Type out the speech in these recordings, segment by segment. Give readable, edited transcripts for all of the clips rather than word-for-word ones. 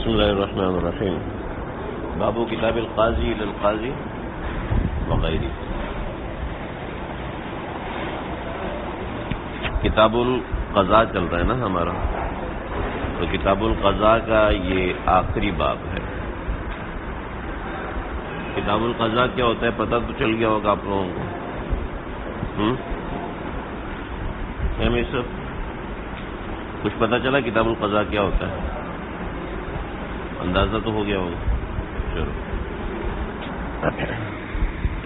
بسم اللہ الرحمن الرحیم. باب کتاب القاضی الی القاضی وغیرہ. کتاب القضاء چل رہا ہے نا ہمارا، تو کتاب القضاء کا یہ آخری باب ہے. کتاب القضاء کیا ہوتا ہے پتہ تو چل گیا ہوگا آپ لوگوں کو. میں سب کچھ پتہ چلا کتاب القضاء کیا ہوتا ہے؟ اندازہ تو ہو گیا ہوگا. چلو،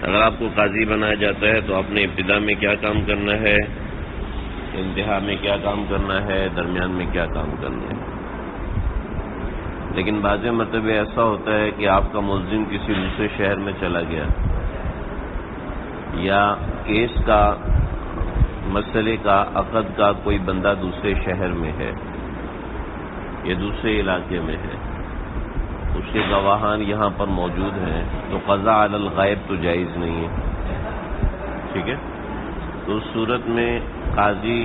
اگر آپ کو قاضی بنایا جاتا ہے تو آپ نے ابتدا میں کیا کام کرنا ہے، انتہا میں کیا کام کرنا ہے، درمیان میں کیا کام کرنا ہے. لیکن بعض مرتبہ ایسا ہوتا ہے کہ آپ کا ملزم کسی دوسرے شہر میں چلا گیا، یا کیس کا مسئلے کا عقد کا کوئی بندہ دوسرے شہر میں ہے یا دوسرے علاقے میں ہے، اس کے گواہان یہاں پر موجود ہیں، تو قضاء علی الغائب تو جائز نہیں ہے. ٹھیک ہے، تو اس صورت میں قاضی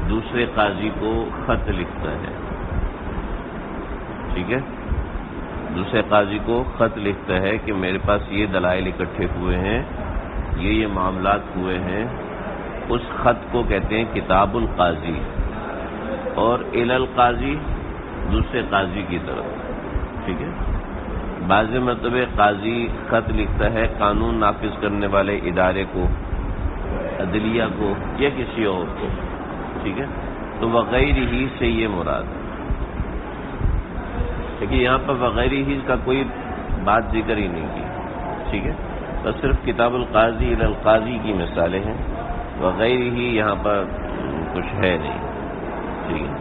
دوسرے قاضی کو خط لکھتا ہے. ٹھیک ہے، دوسرے قاضی کو خط لکھتا ہے کہ میرے پاس یہ دلائل اکٹھے ہوئے ہیں، یہ معاملات ہوئے ہیں. اس خط کو کہتے ہیں کتاب القاضی. اور الی القاضی دوسرے قاضی کی طرف. ٹھیک ہے، بعض مرتبہ قاضی خط لکھتا ہے قانون نافذ کرنے والے ادارے کو، عدلیہ کو، یا کسی اور کو. ٹھیک ہے، تو وغیرہ ہی سے یہ مراد ہے. لیکن یہاں پر وغیرہ ہی کا کوئی بات ذکر ہی نہیں کی. ٹھیک ہے، بس صرف کتاب القاضی الی القاضی کی مثالیں ہیں، وغیرہ ہی یہاں پر کچھ ہے نہیں. ٹھیک ہے،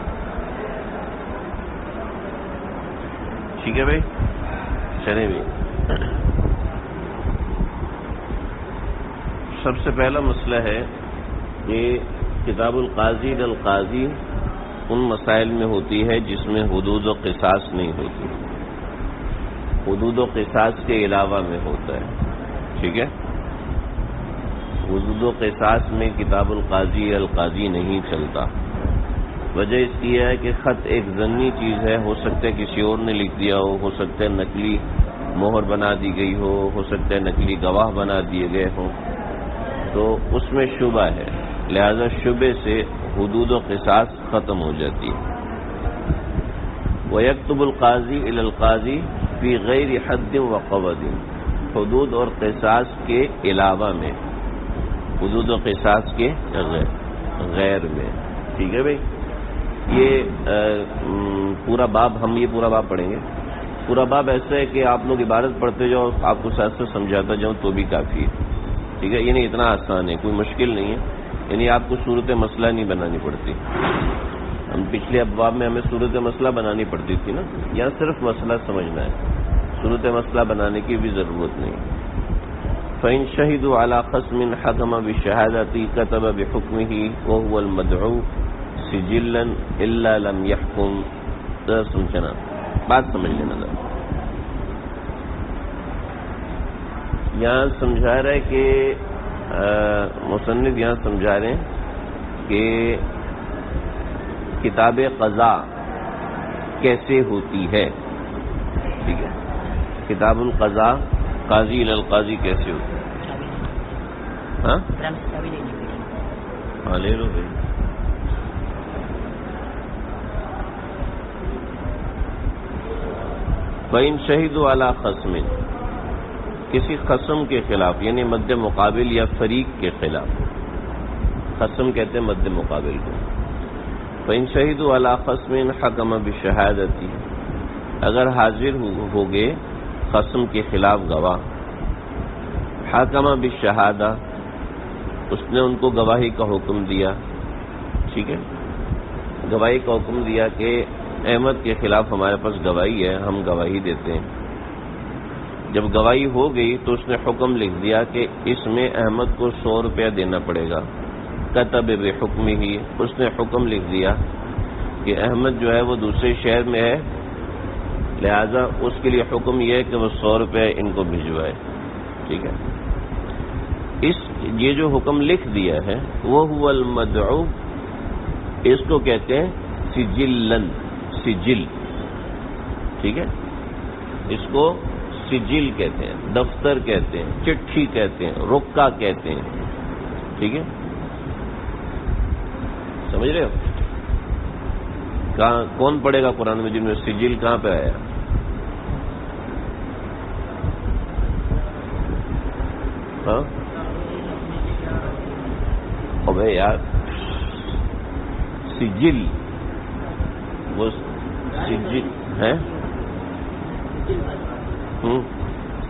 ٹھیک ہے بھائی، چلیں بھی. سب سے پہلا مسئلہ ہے کہ کتاب القاضی الی القاضی ان مسائل میں ہوتی ہے جس میں حدود و قصاص نہیں ہوتی، حدود و قصاص کے علاوہ میں ہوتا ہے. ٹھیک ہے، حدود و قصاص میں کتاب القاضی الی القاضی نہیں چلتا. وجہ اس کی ہے کہ خط ایک ضمنی چیز ہے، ہو سکتا ہے کسی اور نے لکھ دیا ہو سکتا ہے نقلی مہر بنا دی گئی ہو سکتا ہے نقلی گواہ بنا دیے گئے ہوں، تو اس میں شبہ ہے، لہذا شبے سے حدود و قصاص ختم ہو جاتی ہے. وَيَكْتُبُ الْقَاضِي إِلَى الْقَاضِي فِي غَيْرِ حَدٍّ وَقَوَدٍ. حدود اور قصاص کے علاوہ میں، حدود و قصاص کے غیر میں. ٹھیک ہے بھائی، یہ پورا باب یہ پورا باب پڑھیں گے. پورا باب ایسا ہے کہ آپ لوگ عبارت پڑھتے جاؤ، آپ کو ساتھ سے سمجھاتا جاؤں تو بھی کافی ہے. ٹھیک ہے، یعنی اتنا آسان ہے، کوئی مشکل نہیں ہے. یعنی آپ کو صورت مسئلہ نہیں بنانی پڑتی. ہم پچھلے ابواب میں ہمیں صورت مسئلہ بنانی پڑتی تھی نا، یہاں صرف مسئلہ سمجھنا ہے، صورت مسئلہ بنانے کی بھی ضرورت نہیں. فَإِن شَهِدُوا عَلَى خَصْمٍ حَكَمَ بِالشَّهَادَةِ كَتَبَ بِحُكْمِهِ وَهُوَ الْمَدْعُو سِجِلًّا إِلَّا لَمْ يَحْكُمْ. ذرا سمجھنا، بات سمجھ لینا ذرا. یہاں سمجھا رہا ہے کہ مصنف یہاں سمجھا رہے ہیں کہ کتاب قضاء کیسے ہوتی ہے. ٹھیک ہے، کتاب القضاء قاضی الی القاضی کیسے ہوتی ہے. ہاں لے لو بھائی. فَإِن شَهِدُوا عَلَى خَصْمٍ، کسی خصم کے خلاف، یعنی مد مقابل یا فریق کے خلاف. خصم کہتے ہیں مد مقابل کو. فَإِن شَهِدُوا عَلَى خَصْمٍ حَكَمَ بِالشَّهَادَةِ، اگر حاضر ہو گئے خصم کے خلاف گواہ، حَكَمَ بِالشَّهَادَةِ، اس نے ان کو گواہی کا حکم دیا. ٹھیک ہے، گواہی کا حکم دیا کہ احمد کے خلاف ہمارے پاس گواہی ہے، ہم گواہی دیتے ہیں. جب گواہی ہو گئی تو اس نے حکم لکھ دیا کہ اس میں احمد کو 100 روپیہ دینا پڑے گا. کتب بحکمہ، اس نے حکم لکھ دیا کہ احمد جو ہے وہ دوسرے شہر میں ہے، لہذا اس کے لیے حکم یہ ہے کہ وہ 100 روپے ان کو بھجوائے. ٹھیک ہے، یہ جو حکم لکھ دیا ہے وہ هو المدعو، اس کو کہتے ہیں سجلن، سجل. ٹھیک ہے، اس کو سجل کہتے ہیں، دفتر کہتے ہیں، چٹھی کہتے ہیں، رکا کہتے ہیں، ٹھیک ہے، سمجھ رہے ہو؟ کہاں کون پڑھے گا قرآن مجید میں سجل کہاں پہ آیا؟ ہاں ابے یار، سجل وہ سجل ہے،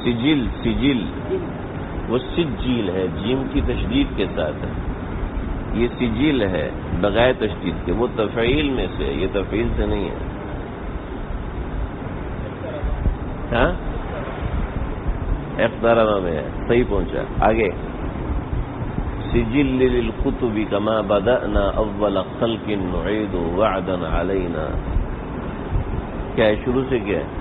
سجل سجل وہ سجیل ہے، جیم کی تشدید کے ساتھ ہے، یہ سجل ہے بغیر تشدید کے، وہ تفعیل میں سے، یہ تفعیل سے نہیں ہے. ہاں اقترب میں ہے، صحیح پہنچا. آگے سجل للکتب کما بدأنا اول خلق نعید وعدا علینا، کیا ہے شروع سے؟ کیا ہے؟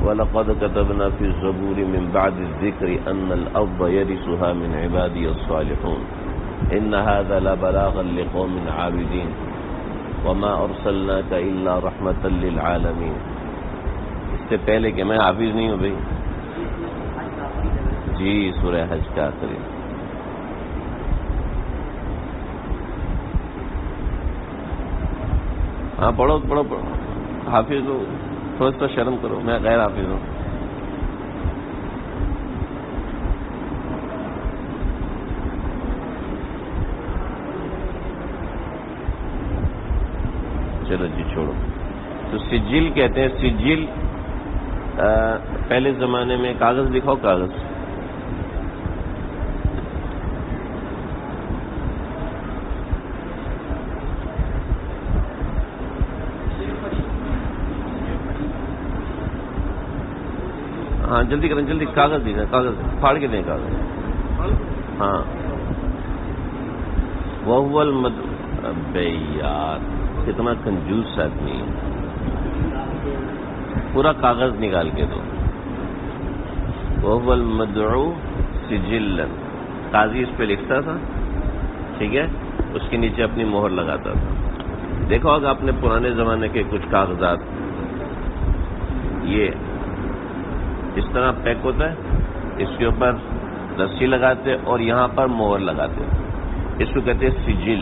وَلَقَدْ كَتَبْنَا فِي الزَّبُورِ مِنْ بَعْدِ الذِّكْرِ أَنَّ الْأَرْضَ يَرِثُهَا مِنْ عِبَادِيَ الصَّالِحُونَ إِنَّ هَذَا لَبَلَاغًا لِقَوْمٍ عَابِدِينَ وَمَا أَرْسَلْنَاكَ إِلَّا رَحْمَةً لِلْعَالَمِينَ. اس سے پہلے کہ میں حافظ نہیں ہوں بھائی. جی سورہ حج کا آخری. ہاں پڑھو پڑھو پڑھو، حافظ ہو تھوڑا سا شرم کرو، میں غیر حافظ ہوں. چلو جی چھوڑو. تو سجل کہتے ہیں، سجل پہلے زمانے میں کاغذ دکھاؤ، کاغذ ہاں جلدی کریں، جلدی کاغذ دینا، کاغذ پھاڑ کے دیں کاغذ. ہاں وہ بے یار کتنا کنجوس آدمی ہے، پورا کاغذ نکال کے دو. وہ المدعو سجلا، قاضی اس پہ لکھتا تھا، ٹھیک ہے، اس کے نیچے اپنی مہر لگاتا تھا. دیکھو اگر آپ نے پرانے زمانے کے کچھ کاغذات یہ اس طرح پیک ہوتا ہے، اس کے اوپر رسی لگاتے اور یہاں پر مہر لگاتے، اس کو کہتے ہیں سجل.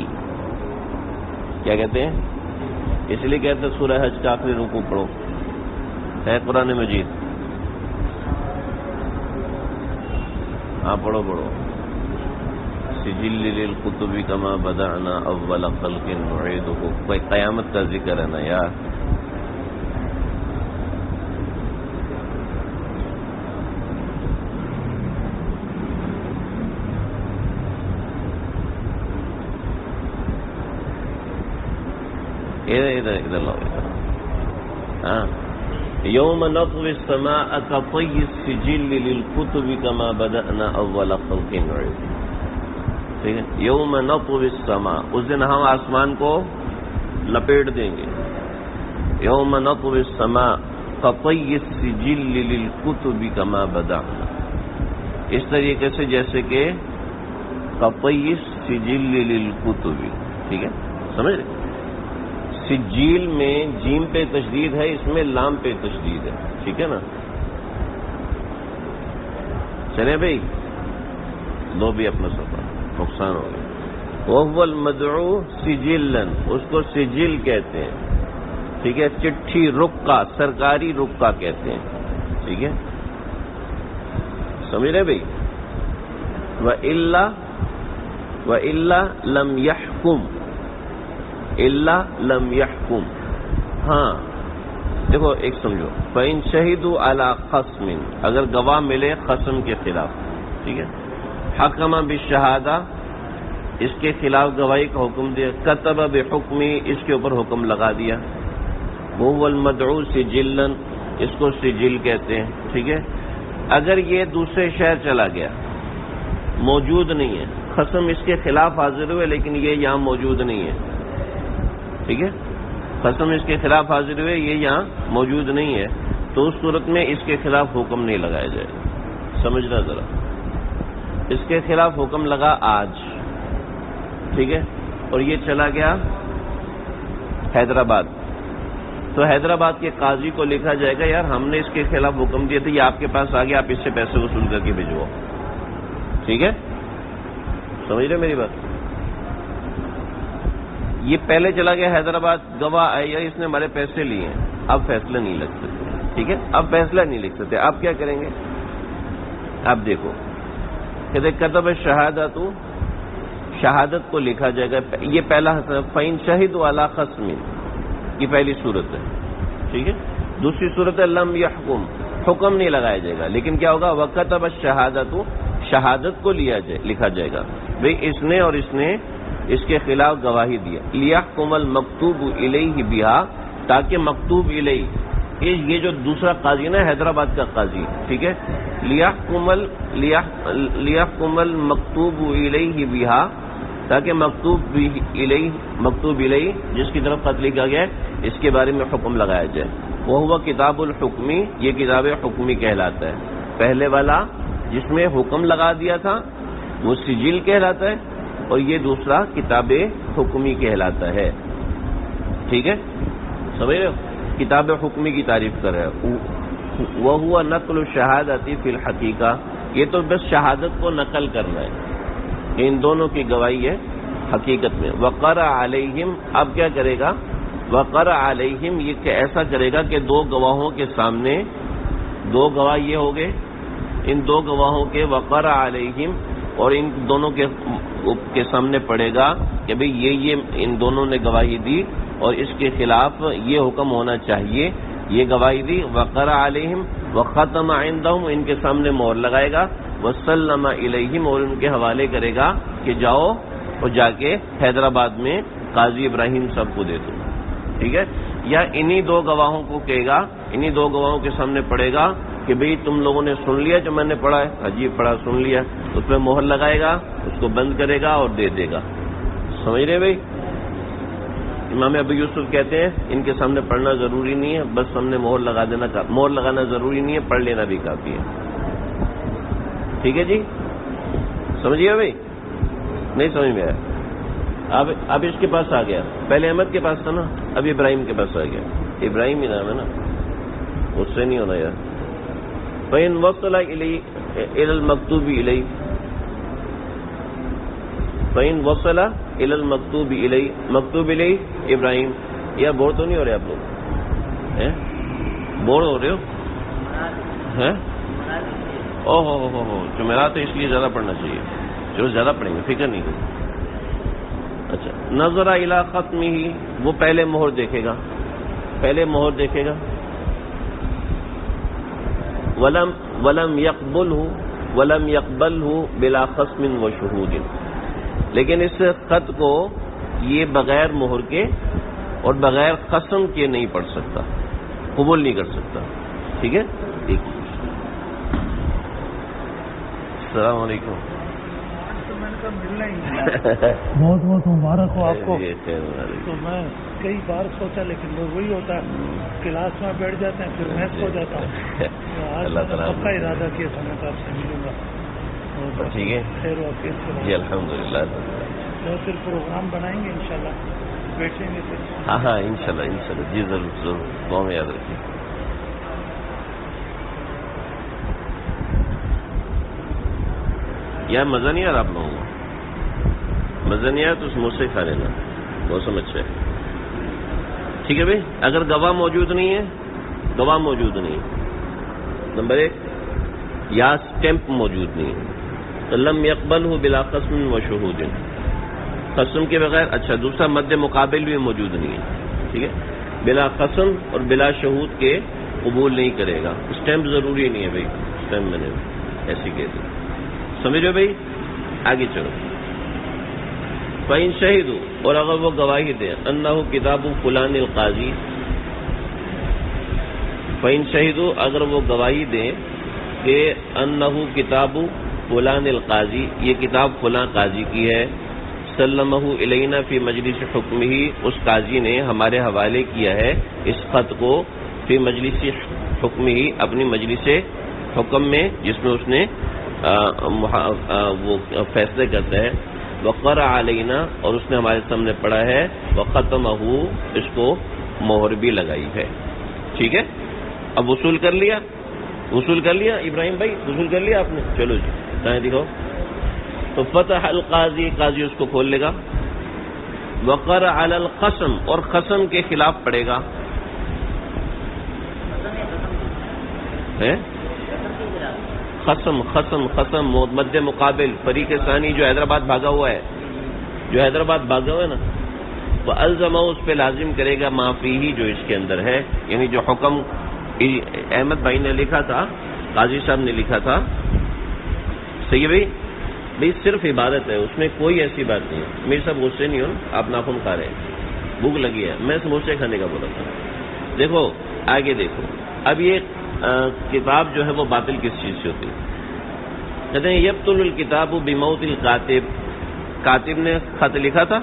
کیا کہتے ہیں؟ اس لیے کہتے ہیں سورہ حج کا آخری رکوع پڑھو، ہے قرآن مجید. ہاں پڑھو پڑھو. سجل للکتب کما بدأنا اول خلق نعیدہ، کوئی قیامت کا ذکر ہے نا یار. ادھر لاؤ ادھر. ہاں یوم نطوی السماء کطی السجل للکتب کما بدأنا اول خلق نعید. ٹھیک ہے، یوم نطوی السماء، اس دن ہم آسمان کو لپیٹ دیں گے. یوم نطوی السماء کطی السجل للکتب کما بدأنا، اس طریقے سے جیسے کہ کطی السجل للکتب. ٹھیک ہے، سمجھ رہے؟ سجیل میں جیم پہ تشدید ہے، اس میں لام پہ تشدید ہے. ٹھیک ہے نا؟ چلے بھائی لو بھی اپنا سفر، نقصان ہو گیا. وَهُوَ الْمَدْعُو سِجِلًا، اس کو سجل کہتے ہیں. ٹھیک ہے، چٹھی رکا، سرکاری رکا کہتے ہیں. ٹھیک ہے، سمجھ رہے بھائی؟ وَإِلَّا لَمْ يَحْكُمْ، الا لم يحکم. ہاں دیکھو ایک سمجھو، فَإِن شَهِدُوا عَلَى خَصْمٍ، اگر گواہ ملے خصم کے خلاف. ٹھیک ہے، حکم بالشہادہ، اس کے خلاف گواہی کا حکم دیا. کتب بحکمی، اس کے اوپر حکم لگا دیا. وَهُوَ الْمَدْعُو سِجِلًا، اس کو سجل کہتے ہیں. ٹھیک ہے، اگر یہ دوسرے شہر چلا گیا، موجود نہیں ہے، خصم اس کے خلاف حاضر ہوئے لیکن یہ یہاں موجود نہیں ہے. ٹھیک ہے، قسم اس کے خلاف حاضر ہوئے، یہ یہاں موجود نہیں ہے، تو اس صورت میں اس کے خلاف حکم نہیں لگایا جائے گا. سمجھنا ذرا، اس کے خلاف حکم لگا آج، ٹھیک ہے، اور یہ چلا گیا حیدرآباد، تو حیدرآباد کے قاضی کو لکھا جائے گا یار ہم نے اس کے خلاف حکم دیا تھا، یہ آپ کے پاس آ گیا، آپ اس سے پیسے وصول کر کے بھیجو. ٹھیک ہے، سمجھ رہے میری بات؟ یہ پہلے چلا گیا حیدرآباد، گواہ آئے یا اس نے ہمارے پیسے لیے ہیں، اب فیصلہ نہیں لکھ سکتے. ٹھیک ہے، اب فیصلہ نہیں لکھ سکتے. آپ کیا کریں گے؟ آپ دیکھو کہتے کتب شہادت، شہادت کو لکھا جائے گا. یہ پہلا فَإِن شَهِدُوا عَلَى خَصْمٍ، یہ پہلی صورت ہے. ٹھیک ہے، دوسری صورت ہے لم یحکم، حکم نہیں لگایا جائے گا، لیکن کیا ہوگا وَكَتَبَ الشَّهَادَةُ، شہادت کو لکھا جائے گا. بھئی اس نے اور اس نے اس کے خلاف گواہی دیا. لِيَحْكُمَ الْمَكْتُوبُ إِلَيْهِ بِهَا، تاکہ مکتوب الیہ، یہ جو دوسرا قاضی نا حیدرآباد کا قاضی، ٹھیک ہے، لِيَحْكُمَ الْمَكْتُوبُ إِلَيْهِ بِهَا، تاکہ مکتوب الیہ جس کی طرف خط لکھا گیا ہے اس کے بارے میں حکم لگایا جائے. وہ کتاب الحکمی، یہ کتاب حکمی کہلاتا ہے. پہلے والا جس میں حکم لگا دیا تھا وہ سجل کہلاتا ہے، اور یہ دوسرا کتاب حکمی کہلاتا ہے. ٹھیک ہے، سمجھ رہے ہو؟ کتاب حکمی کی تعریف کر رہا ہے. وہ نقل الشہادت فی الحقیقہ، یہ تو بس شہادت کو نقل کرنا ہے، ان دونوں کی گواہی ہے حقیقت میں. وقرأ علیہم، اب کیا کرے گا؟ وقرأ علیہم، یہ ایسا کرے گا کہ دو گواہوں کے سامنے، دو گواہ یہ ہو گئے، ان دو گواہوں کے وقرأ علیہم، اور ان دونوں کے سامنے پڑے گا کہ بھئی یہ ان دونوں نے گواہی دی اور اس کے خلاف یہ حکم ہونا چاہیے، یہ گواہی دی. وقرأ علیہم وختم عندہم، ان کے سامنے مہر لگائے گا. وسلم الیہم، اور ان کے حوالے کرے گا کہ جاؤ اور جا کے حیدرآباد میں قاضی ابراہیم صاحب کو دے دو. ٹھیک ہے، یا انہی دو گواہوں کو کہے گا، انہی دو گواہوں کے سامنے پڑے گا کہ بھئی تم لوگوں نے سن لیا جو میں نے پڑھا ہے، عجیب پڑھا، سن لیا، اس پہ مہر لگائے گا، اس کو بند کرے گا اور دے دے گا. سمجھ رہے بھائی؟ امام ابو یوسف کہتے ہیں ان کے سامنے پڑھنا ضروری نہیں ہے، بس ہم نے مہر لگا دینا، مہر لگانا ضروری نہیں ہے، پڑھ لینا بھی کافی ہے. ٹھیک ہے جی، سمجھیے بھائی؟ نہیں سمجھ میں آیا؟ اب اس کے پاس آ گیا، پہلے احمد کے پاس تھا نا، اب ابراہیم کے پاس آ گیا. ابراہیم ہی نام ہے نا، اس سے نہیں ہونا یار. فَإِن وَصَلَ إِلَى الْمَكْتُوبِ إِلَيْهِ، فَإِن وَصَلَ إِلَى الْمَكْتُوبِ إِلَيْهِ، مکتوب الیہ ابراہیم. یا بور تو نہیں ہو رہے آپ لوگ؟ بور ہو رہے ہو؟ او ہو جمعرات تو اس لیے زیادہ پڑھنا چاہیے. چلو زیادہ پڑھیں گے، فکر نہیں کریں. اچھا، نظر الی ختمہ، وہ پہلے مہر دیکھے گا، پہلے مہر دیکھے گا. ولم يقبلہ بلا خصم و شہود، لیکن اس خط کو یہ بغیر مہر کے اور بغیر قسم کے نہیں پڑھ سکتا، قبول نہیں کر سکتا. ٹھیک ہے، السلام علیکم. بہت بہت مبارک ہو آپ کو. تو میں کئی بار سوچا، لیکن وہ وہی ہوتا ہے، کلاس میں بیٹھ جاتے ہیں پھر محنت ہو جاتا ہے. آج میں نے پکا ارادہ کیا تھا میں آپ سے ملوں گا. ٹھیک ہے، خیر و عافیت سے جی الحمدللہ. تو پھر پروگرام بنائیں گے انشاءاللہ، بیٹھیں گے پھر. ہاں انشاءاللہ جی ضرور دعا میں یاد رکھیے. یار مزہ نہیں آ رہا آپ لوگوں کو؟ مزہ نہیں آیا تو سموسے کھا لینا، موسم اچھا ہے. ٹھیک ہے بھائی. اگر گواہ موجود نہیں ہے، گواہ موجود نہیں ہے، نمبر 1، یا اسٹیمپ موجود نہیں ہے، تو لم یقبلہ بلا قسم و شہود، قسم کے بغیر. اچھا، دوسرا مد مقابل بھی موجود نہیں ہے. ٹھیک ہے، بلا قسم اور بلا شہود کے قبول نہیں کرے گا. اسٹیمپ ضروری نہیں ہے بھائی، اسٹیمپ میں نے ایسی کہہ دی. سمجھ رہے بھائی؟ آگے چلو. فَإِن شَهِدُوا، اور اگر وہ گواہی دیں، أَنَّهُ كِتَابُ فُلَانِ الْقَاضِي، فَإِن شَهِدُوا، اگر وہ گواہی دیں کہ أَنَّهُ كِتَابُ فُلَانِ الْقَاضِي، یہ کتاب فلاں قاضی کی ہے، سَلَّمَهُ إِلَيْنَا فِي مَجْلِسِ حُكْمِهِ، اس قاضی نے ہمارے حوالے کیا ہے اس خط کو، فی مجلس حکمه، اپنی مجلس حکم میں، جس میں اس نے وہ فیصلے کرتا ہے. وقرأ علینا، اور اس نے ہمارے سامنے پڑھا ہے، وختمہ، اس کو مہر بھی لگائی ہے. ٹھیک ہے، اب وصول کر لیا ابراہیم بھائی، وصول کر لیا آپ نے؟ چلو جی دائیں دکھاؤ. تو فتح القاضی، قاضی اس کو کھول لے گا. وقرأ علی القسم، اور قسم کے خلاف پڑھے گا. قسم مد مقابل، فریق ثانی جو حیدرآباد بھاگا ہوا ہے نا، وہ الزمہ، اس پہ لازم کرے گا معافی ہی، جو اس کے اندر ہے. یعنی جو حکم احمد بھائی نے لکھا تھا، قاضی صاحب نے لکھا تھا، صحیح ہے بھائی صرف عبادت ہے، اس میں کوئی ایسی بات نہیں ہے. میرے صاحب غصے نہیں ہو، آپ ناخن کھا رہے ہیں، بھوک لگی ہے، میں سموسے کھانے کا بولا تھا. دیکھو آگے دیکھو، اب یہ کتاب جو ہے وہ باطل کس چیز سے ہوتی ہے؟ کہتے ہیں یبطل الکتاب بموت الکاتب، کاتب نے خط لکھا تھا،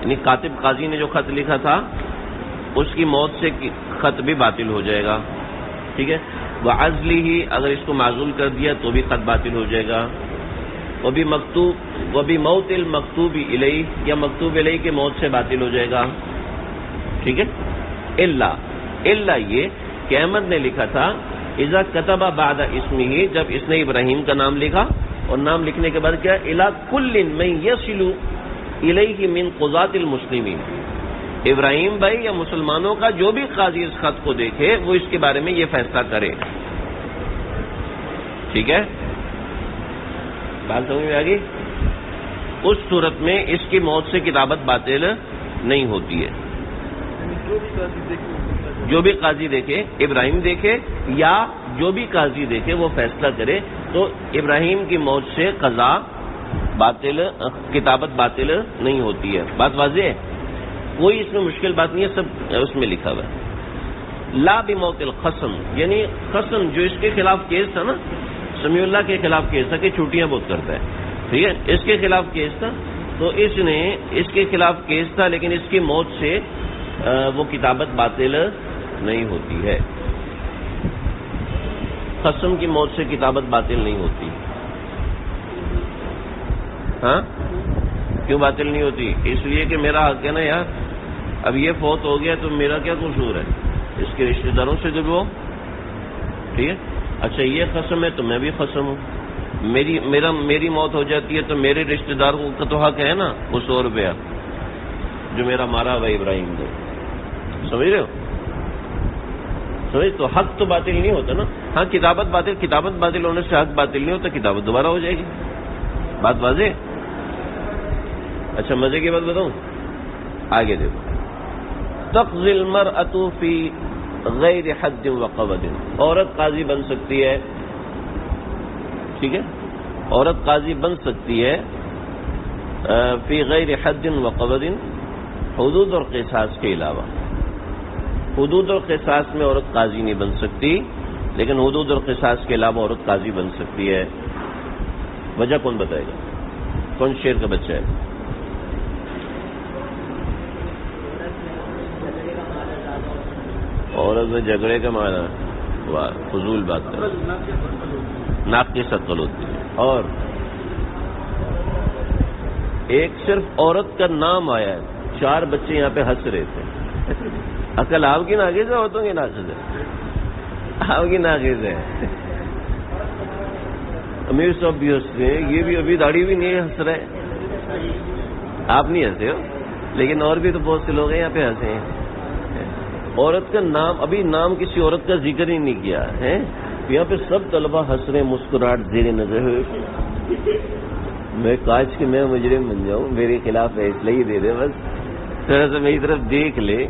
یعنی کاتب قاضی نے جو خط لکھا تھا، اس کی موت سے خط بھی باطل ہو جائے گا. ٹھیک ہے، وعزلہ، اگر اس کو معزول کر دیا تو بھی خط باطل ہو جائے گا. وبموت المکتوب الیہ، یا مکتوب الیہ کے موت سے باطل ہو جائے گا. ٹھیک ہے، الا یہ کہ احمد نے لکھا تھا اذا کتب بعد اسمہ، جب اس نے ابراہیم کا نام لکھا، اور نام لکھنے کے بعد کیا، الی کل من یصل الیہ من قضاة المسلمین، ابراہیم بھائی یا مسلمانوں کا جو بھی قاضی اس خط کو دیکھے وہ اس کے بارے میں یہ فیصلہ کرے. ٹھیک ہے، بات سمجھ میں آ گئی؟ اس صورت میں اس کی موت سے کتابت باطل نہیں ہوتی ہے. جو بھی قاضی دیکھے، ابراہیم دیکھے یا جو بھی قاضی دیکھے وہ فیصلہ کرے، تو ابراہیم کی موت سے قضا باطل، کتابت باطل نہیں ہوتی ہے. بات واضح ہے، کوئی اس میں مشکل بات نہیں ہے، سب اس میں لکھا ہوا ہے. لا بموت القسم، یعنی قسم جو اس کے خلاف کیس تھا نا، سمیع اللہ کے خلاف کیس تھا کہ چھوٹیاں بہت کرتا ہے، ٹھیک ہے، اس کے خلاف کیس تھا، تو اس نے اس کے خلاف کیس تھا، لیکن اس کی موت سے وہ کتابت باطل نہیں ہوتی ہے. قسم کی موت سے کتابت باطل نہیں ہوتی. ہاں کیوں باطل نہیں ہوتی؟ اس لیے کہ میرا حق ہے نا یار، اب یہ فوت ہو گیا تو میرا کیا قصور ہے، اس کے رشتہ داروں سے دلواؤ. ٹھیک ہے، اچھا یہ قسم ہے تو میں بھی قسم ہوں، میری موت ہو جاتی ہے تو میرے رشتہ دار کا تو حق ہے نا وہ 100 روپیہ جو میرا مارا ہوا ابراہیم نے. سمجھ رہے ہو؟ سمجھ، تو حق تو باطل نہیں ہوتا نا. ہاں کتابت باطل ہونے سے حق باطل نہیں ہوتا، کتابت دوبارہ ہو جائے گی. بات واضح؟ اچھا مزے کی بات بتاؤں، آگے دیکھو. تقضی المرأة فی غیر حد وقبض، عورت قاضی بن سکتی ہے. ٹھیک ہے، عورت قاضی بن سکتی ہے فی غیر حد وقبض، حدود اور قصاص کے علاوہ. حدود اور قصاص میں عورت قاضی نہیں بن سکتی، لیکن حدود اور قصاص کے علاوہ عورت قاضی بن سکتی ہے. وجہ کون بتائے گا؟ کون شیر کا بچہ ہے؟ عورت میں جھگڑے کا معنی، واہ فضول بات ہے، ناک کی شکل ہوتی ہے. اور ایک صرف عورت کا نام آیا ہے، 4 بچے یہاں پہ ہنس رہے تھے. عقل آپ کی ناقص ہے، عورتوں کی ناقص ہے؟ آپ کی ناقص ہے. امیر صاحب بھی ہنستے ہیں، یہ بھی ابھی داڑھی بھی نہیں ہنس رہے. آپ نہیں ہنسے ہو، لیکن اور بھی تو بہت سے لوگ ہیں یہاں پہ ہنسے ہیں. عورت کا نام، ابھی نام کسی عورت کا ذکر ہی نہیں کیا ہے. یہاں پہ سب طلبہ ہنس رہے، مسکراہٹ زیر نظر ہوئے. میں کاش کہ میں مجرم بن جاؤں، میرے خلاف فیصلہ ہی دے دے، بس تھوڑا سا میری طرف دیکھ لے.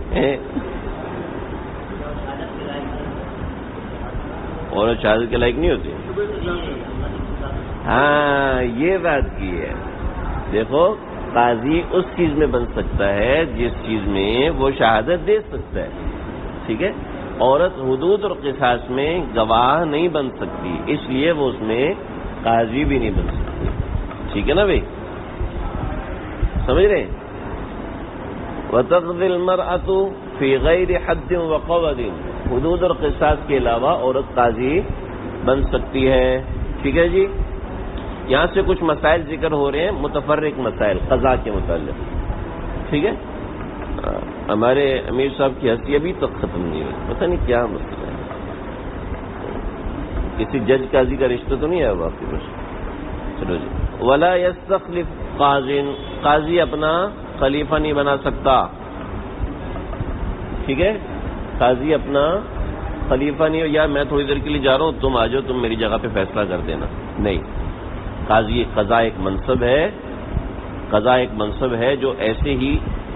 عورت شہادت کے لائق نہیں ہوتی. ہاں یہ بات کی ہے. دیکھو قاضی اس چیز میں بن سکتا ہے جس چیز میں وہ شہادت دے سکتا ہے. ٹھیک ہے، عورت حدود اور قصاص میں گواہ نہیں بن سکتی، اس لیے وہ اس میں قاضی بھی نہیں بن سکتی. ٹھیک ہے نا بھائی، سمجھ رہے ہیں؟ وَتَقْضِي الْمَرْأَةُ فِي غَيْرِ حَدٍّ وَقَوَدٍ، حدود اور قصاص کے علاوہ عورت قاضی بن سکتی ہے. ٹھیک ہے جی. یہاں سے کچھ مسائل ذکر ہو رہے ہیں، متفرق مسائل قضاء کے متعلق، ٹھیک ہے؟ ہمارے امیر صاحب کی ہستی ابھی تک ختم نہیں ہوئی، پتہ نہیں کیا مسئلہ ہے، کسی جج قاضی کا رشتہ تو نہیں ہے باقی بس. چلو جی. ولا یستخلف قاضی اپنا خلیفہ نہیں بنا سکتا، ٹھیک ہے؟ قاضی اپنا خلیفہ نہیں ہو، یا میں تھوڑی دیر کے لیے جا رہا ہوں تم آ جاؤ، تم میری جگہ پہ فیصلہ کر دینا، نہیں. قضا ایک منصب ہے جو ایسے ہی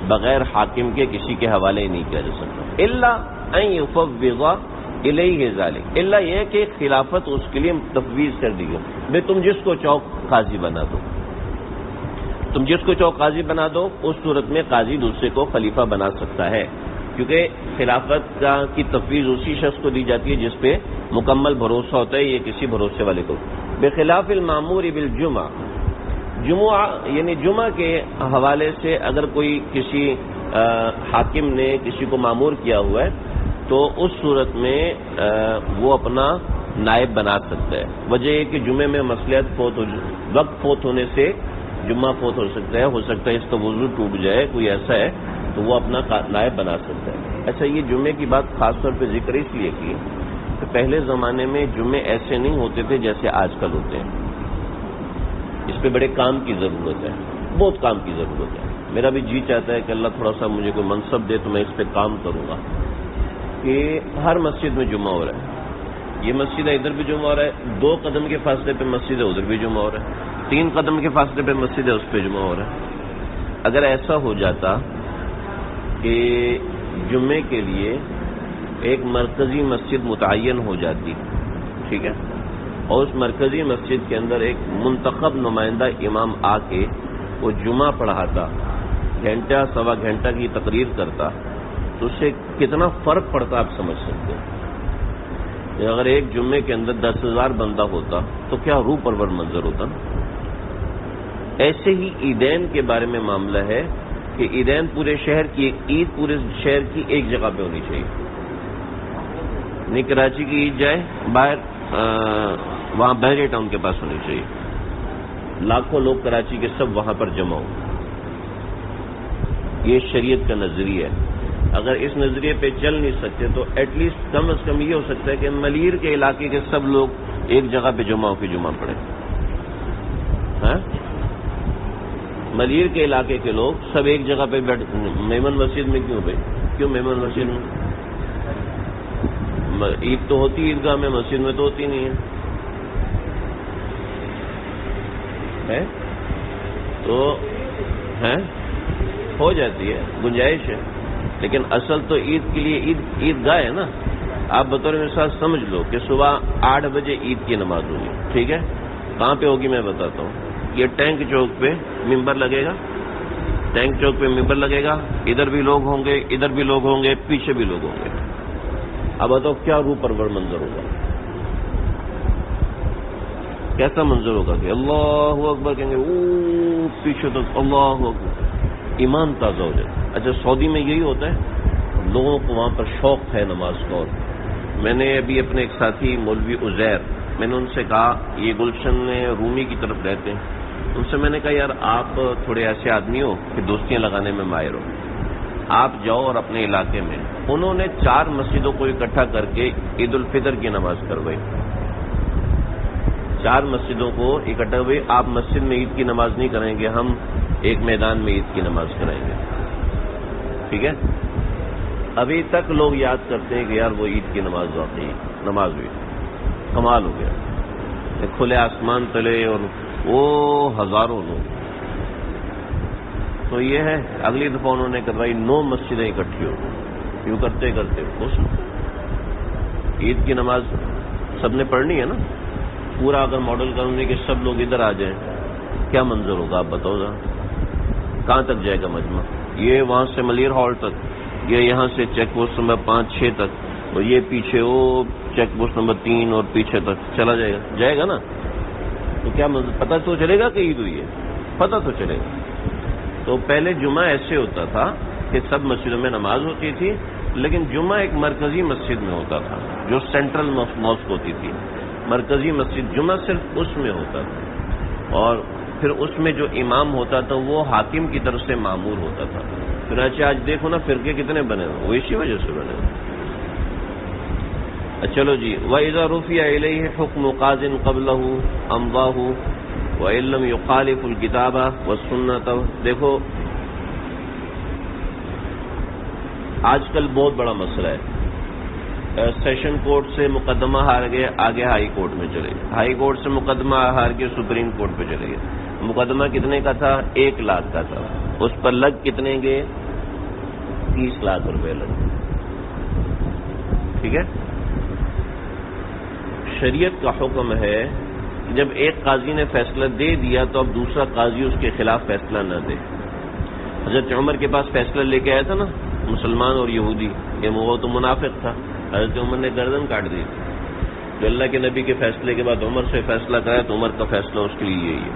بغیر حاکم کے کسی کے حوالے نہیں کیا جا سکتا، الا ان یفوض الیہ ذلک، الا یہ کہ خلافت اس کے لیے تفویض کر دی گئی، بھئی تم جس کو چاہو قاضی بنا دو، تم جس کو چاہو قاضی بنا دو، اس صورت میں قاضی دوسرے کو خلیفہ بنا سکتا ہے، کیونکہ خلافت کی تفویض اسی شخص کو دی جاتی ہے جس پہ مکمل بھروسہ ہوتا ہے، یہ کسی بھروسے والے کو. بخلاف المامور بالجمعہ، جمعہ یعنی جمعہ کے حوالے سے اگر کوئی کسی حاکم نے کسی کو مامور کیا ہوا ہے تو اس صورت میں وہ اپنا نائب بنا سکتا ہے. وجہ یہ کہ جمعے میں مصلحت وقت فوت ہونے سے جمعہ فوت ہو سکتا ہے اس کا وضو ٹوٹ جائے، کوئی ایسا ہے تو وہ اپنا نائب بنا سکتا ہے. اچھا، یہ جمعے کی بات خاص طور پہ ذکر اس لیے کی کہ پہلے زمانے میں جمعے ایسے نہیں ہوتے تھے جیسے آج کل ہوتے ہیں. اس پہ بڑے کام کی ضرورت ہے، بہت کام کی ضرورت ہے. میرا بھی جی چاہتا ہے کہ اللہ تھوڑا سا مجھے کوئی منصب دے تو میں اس پہ کام کروں گا کہ ہر مسجد میں جمعہ ہو رہا ہے. یہ مسجد ہے، ادھر بھی جمعہ ہو رہا ہے، 2 قدم کے فاصلے پہ مسجد ہے، ادھر بھی جمعہ ہو رہا ہے، 3 قدم کے فاصلے پہ مسجد ہے، اس پہ جمعہ ہو رہا ہے. اگر ایسا ہو جاتا کہ جمعے کے لیے ایک مرکزی مسجد متعین ہو جاتی، ٹھیک ہے، اور اس مرکزی مسجد کے اندر ایک منتخب نمائندہ امام آ کے وہ جمعہ پڑھاتا، گھنٹہ سوا گھنٹہ کی تقریر کرتا، تو اس سے کتنا فرق پڑتا آپ سمجھ سکتے ہیں. اگر ایک جمعے کے اندر 10,000 بندہ ہوتا تو کیا روح پرور منظر ہوتا. ایسے ہی عیدین کے بارے میں معاملہ ہے کہ عیدین پورے شہر کی عید پورے شہر کی ایک جگہ پہ ہونی چاہیے. نہیں کراچی کی عید جائے باہر وہاں بحریہ ٹاؤن کے پاس ہونی چاہیے، لاکھوں لوگ کراچی کے سب وہاں پر جمع ہو. یہ شریعت کا نظریہ ہے. اگر اس نظریے پہ چل نہیں سکتے تو ایٹ لیسٹ کم از کم یہ ہو سکتا ہے کہ ملیر کے علاقے کے سب لوگ ایک جگہ پہ جمع ہو کے جمعہ پڑھیں. ہاں، ملیر کے علاقے کے لوگ سب ایک جگہ پہ بیٹھ. میمن مسجد میں کیوں بھائی؟ کیوں میمن مسجد میں؟ عید تو ہوتی عیدگاہ میں، مسجد میں تو ہوتی نہیں ہے تو ہو جاتی ہے، گنجائش ہے، لیکن اصل تو عید کے لیے عیدگاہ ہے نا. آپ بطور مثال سمجھ لو کہ صبح 8 بجے عید کی نماز ہوگی، ٹھیک ہے؟ کہاں پہ ہوگی میں بتاتا ہوں. یہ ٹینک چوک پہ ممبر لگے گا، ٹینک چوک پہ ممبر لگے گا، ادھر بھی لوگ ہوں گے، ادھر بھی لوگ ہوں گے، پیچھے بھی لوگ ہوں گے. اب بتاؤ کیا روح پرور منظر ہوگا، کیسا منظر ہوگا کہ اللہ اکبر کہیں گے، او پیچھے تک اللہ اکبر، ایمان تازہ ہو جائے. اچھا، سعودی میں یہی ہوتا ہے، لوگوں کو وہاں پر شوق ہے نماز کا. اور میں نے ابھی اپنے ایک ساتھی مولوی عزیر، میں نے ان سے کہا، یہ گلشن رومی کی طرف رہتے ہیں، ان سے میں نے کہا یار آپ تھوڑے ایسے آدمی ہو کہ دوستیاں لگانے میں ماہر ہو، آپ جاؤ اور اپنے علاقے میں. انہوں نے 4 مسجدوں کو اکٹھا کر کے عید الفطر کی نماز کروائی. 4 مسجدوں کو اکٹھا ہوئی. آپ مسجد میں عید کی نماز نہیں کریں گے، ہم ایک میدان میں عید کی نماز کرائیں گے، ٹھیک ہے؟ ابھی تک لوگ یاد کرتے ہیں کہ یار وہ عید کی نماز واقعی نماز ہوئی، کمال ہو گیا. کھلے آسمان تلے اور وہ ہزاروں لوگ. تو یہ ہے، اگلی دفعہ انہوں نے کروائی 9 مسجدیں اکٹھی ہو. یوں کرتے کرتے عید کی نماز سب نے پڑھنی ہے نا. پورا اگر ماڈل کرنے کہ سب لوگ ادھر آ جائیں، کیا منظر ہوگا آپ بتاؤ ذرا. کہاں تک جائے گا مجمع؟ یہ وہاں سے ملیر ہال تک، یہ یہاں سے چیک پوسٹ نمبر 5-6 تک، اور یہ پیچھے وہ چیک پوسٹ نمبر 3 اور پیچھے تک چلا جائے گا نا. تو کیا پتہ تو چلے گا کہ عید ہوئی ہے؟ پتہ تو چلے گا. تو پہلے جمعہ ایسے ہوتا تھا کہ سب مسجدوں میں نماز ہوتی تھی، لیکن جمعہ ایک مرکزی مسجد میں ہوتا تھا جو سینٹرل ماسک ہوتی تھی. مرکزی مسجد جمعہ صرف اس میں ہوتا تھا. اور پھر اس میں جو امام ہوتا تھا وہ حاکم کی طرف سے مامور ہوتا تھا. چنانچہ آج دیکھو نا فرقے کتنے بنے ہوئے, وہ اسی وجہ سے بنے ہوئے. چلو جی, وَإِذَا رُفِعَ إِلَيْهِ حُكْمُ قَاضٍ قَبْلَهُ أَمْضَاهُ وَإِن لَّمْ يُخَالِفْ الْكِتَابَ وَالسُّنَّةَ. دیکھو آج کل بہت بڑا مسئلہ ہے. سیشن کورٹ سے مقدمہ ہار گئے, آگے ہائی کورٹ میں چلے گئے, ہائی کورٹ سے مقدمہ ہار کے سپریم کورٹ پہ چلے گئے. مقدمہ کتنے کا تھا؟ 1 لاکھ کا تھا. اس پر لگ کتنے گئے؟ 30 لاکھ روپے لگ. ٹھیک ہے. شریعت کا حکم ہے جب ایک قاضی نے فیصلہ دے دیا تو اب دوسرا قاضی اس کے خلاف فیصلہ نہ دے. حضرت عمر کے پاس فیصلہ لے کے آیا تھا نا مسلمان اور یہودی, یہ وہ تو منافق تھا. حضرت عمر نے گردن کاٹ دی تھی. جو اللہ کے نبی کے فیصلے کے بعد عمر سے فیصلہ کرایا تو عمر کا فیصلہ اس کے لیے یہی ہے.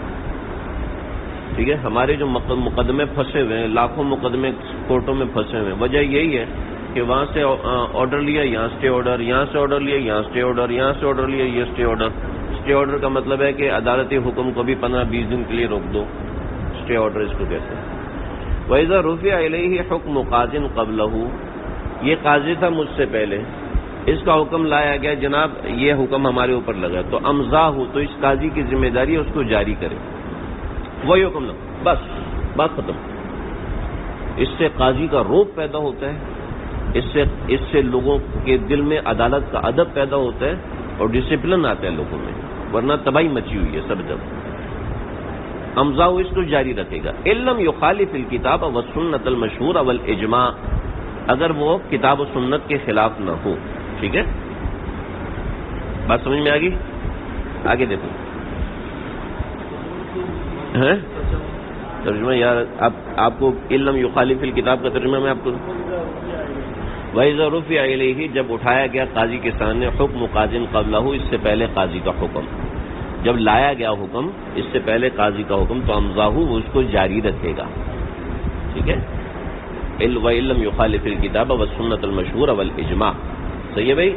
ٹھیک ہے. ہمارے جو مقدمے پھنسے ہوئے ہیں, لاکھوں مقدمے کورٹوں میں پھنسے ہوئے ہیں, وجہ یہی ہے کہ وہاں سے آرڈر لیا, یہاں اسٹے آرڈر, یہاں سے آرڈر لیا, یہاں اسٹے آرڈر, یہاں سے آرڈر لیا, یہ اسٹے آرڈر. اسٹے آرڈر کا مطلب ہے کہ عدالتی حکم کو بھی 15-20 دن کے لیے روک دو. اسٹے آرڈر اس کو کہتے ہیں. وَإِذَا رُفِعَ إِلَيْهِ حُكْمُ قَاضٍ قَبْلَهُ, یہ قاضی تھا مجھ سے پہلے, اس کا حکم لایا گیا, جناب یہ حکم ہمارے اوپر لگا, تو امضاہ, تو اس قاضی کی ذمہ داری ہے اس کو جاری کرے. وہی حکم نہ, بس بات ختم. اس سے قاضی کا روب پیدا ہوتا ہے, اس سے لوگوں کے دل میں عدالت کا ادب پیدا ہوتا ہے اور ڈسپلن آتا ہے لوگوں میں, ورنہ تباہی مچی ہوئی ہے سب جگہ. امضاء اس کو جاری رکھے گا. علم یخالف الکتاب والسنت المشہور والاجماع, اگر وہ کتاب و سنت کے خلاف نہ ہو. ٹھیک ہے, بات سمجھ میں آ گئی؟ آگے دیکھو ترجمہ. یار آپ کو علم یخالف الکتاب کا ترجمہ میں آپ کو, وَإِذَا رُفِعَ إِلَيْهِ, جب اٹھایا گیا قاضی کے سامنے, حکم قاضٍ قبلہ, اس سے پہلے قاضی کا حکم, جب لایا گیا حکم اس سے پہلے قاضی کا حکم, تو امضاہ وہ اس کو جاری رکھے گا. ٹھیک ہے. وَإِن لَّمْ يُخَالِفِ الْكِتَابَ وَالسُّنَّةَ الْمَشْهُورَ وَالْإِجْمَاعَ. صحیح ہے بھائی.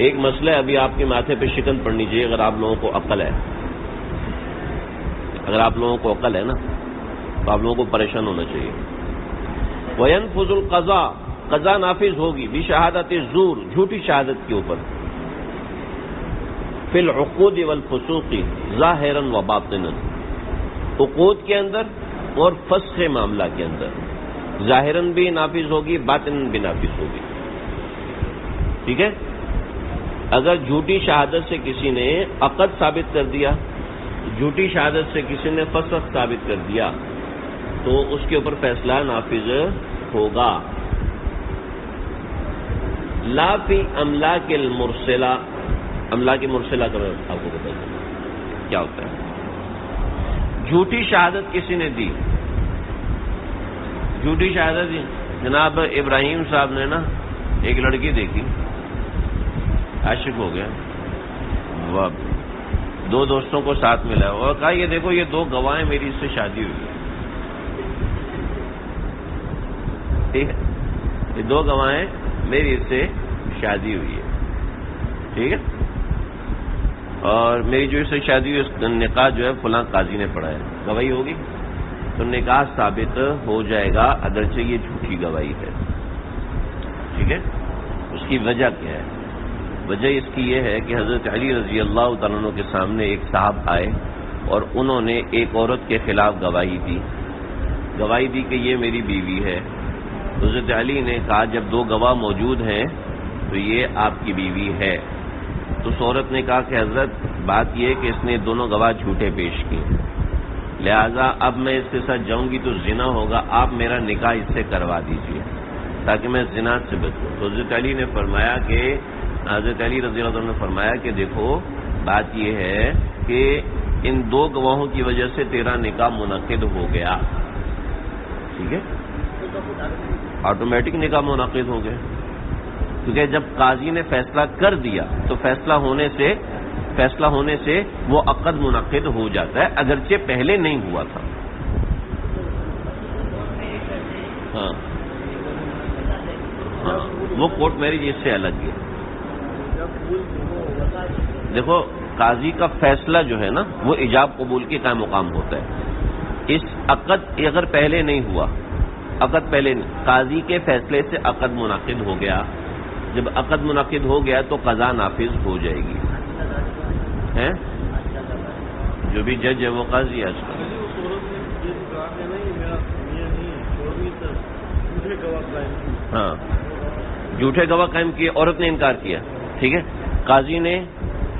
ایک مسئلہ ابھی آپ کے ماتھے پہ شکن پڑنی چاہیے اگر آپ لوگوں کو عقل ہے. اگر آپ لوگوں کو عقل ہے نا تو آپ لوگوں کو پریشان ہونا چاہیے. وَيَنْفُذُ الْقَضَاءُ, قضا نافذ ہوگی, بِشَہَادَتِ الزُّورِ, جھوٹی شہادت کے اوپر, فِي الْعُقُودِ وَالْفُسُوقِ ظَاهِرًا وَبَاطِنًا, عقود کے اندر اور فسخ معاملہ کے اندر, ظاہراً بھی نافذ ہوگی, باطناً بھی نافذ ہوگی. ٹھیک ہے. اگر جھوٹی شہادت سے کسی نے عقد ثابت کر دیا, جھوٹی شہادت سے کسی نے فسخ ثابت کر دیا, تو اس کے اوپر فیصلہ نافذ ہوگا. لا فی املاک المرسلہ, املاک مرسلہ کا میں آپ کو بتا دوں کیا ہوتا ہے. جھوٹی شہادت کسی نے دی, جھوٹی شہادت دی, جناب ابراہیم صاحب نے نا ایک لڑکی دیکھی, عاشق ہو گیا, دو دوستوں کو ساتھ ملا اور کہا یہ دیکھو یہ 2 گواہیں, میری اس سے شادی ہوئی ہے. ٹھیک ہے, یہ 2 گواہیں میری اس سے شادی ہوئی ہے. ٹھیک ہے. اور میری جو اس سے شادی ہوئی, اس نکاح جو ہے فلاں قاضی نے پڑھا ہے. گواہی ہوگی تو نکاح ثابت ہو جائے گا اگرچہ یہ جھوٹی گواہی ہے. ٹھیک ہے. اس کی وجہ کیا ہے؟ وجہ اس کی یہ ہے کہ حضرت علی رضی اللہ تعالیٰ عنہ کے سامنے ایک صاحب آئے اور انہوں نے ایک عورت کے خلاف گواہی دی. گواہی دی کہ یہ میری بیوی ہے. حضرت علی نے کہا جب 2 گواہ موجود ہیں تو یہ آپ کی بیوی ہے. تو اس عورت نے کہا کہ حضرت بات یہ ہے کہ اس نے دونوں گواہ جھوٹے پیش کیے, لہذا اب میں اس کے ساتھ جاؤں گی تو زنا ہوگا, آپ میرا نکاح اس سے کروا دیجیے تاکہ میں زنا سے بچوں. تو حضرت علی نے فرمایا کہ حضرت علی رضی اللہ عنہ نے فرمایا کہ دیکھو بات یہ ہے کہ ان 2 گواہوں کی وجہ سے تیرا نکاح منعقد ہو گیا. ٹھیک ہے. آٹومیٹک نکاح منعقد ہو گیا, کیونکہ جب قاضی نے فیصلہ کر دیا تو فیصلہ ہونے سے وہ عقد منعقد ہو جاتا ہے اگرچہ پہلے نہیں ہوا تھا. ہاں وہ کورٹ میرج اس سے الگ ہے. دیکھو قاضی کا فیصلہ جو ہے نا وہ ایجاب قبول کے قائم مقام ہوتا ہے. اس عقد اگر پہلے نہیں ہوا، عقد پہلے قاضی کے فیصلے سے عقد منعقد ہو گیا، جب عقد منعقد ہو گیا تو قضا نافذ ہو جائے گی. ہیں جو بھی جج ہے وہ قاضی ہے آج کل. ہاں جھوٹے گواہ قائم کیے، عورت نے انکار کیا، ٹھیک ہے، قاضی نے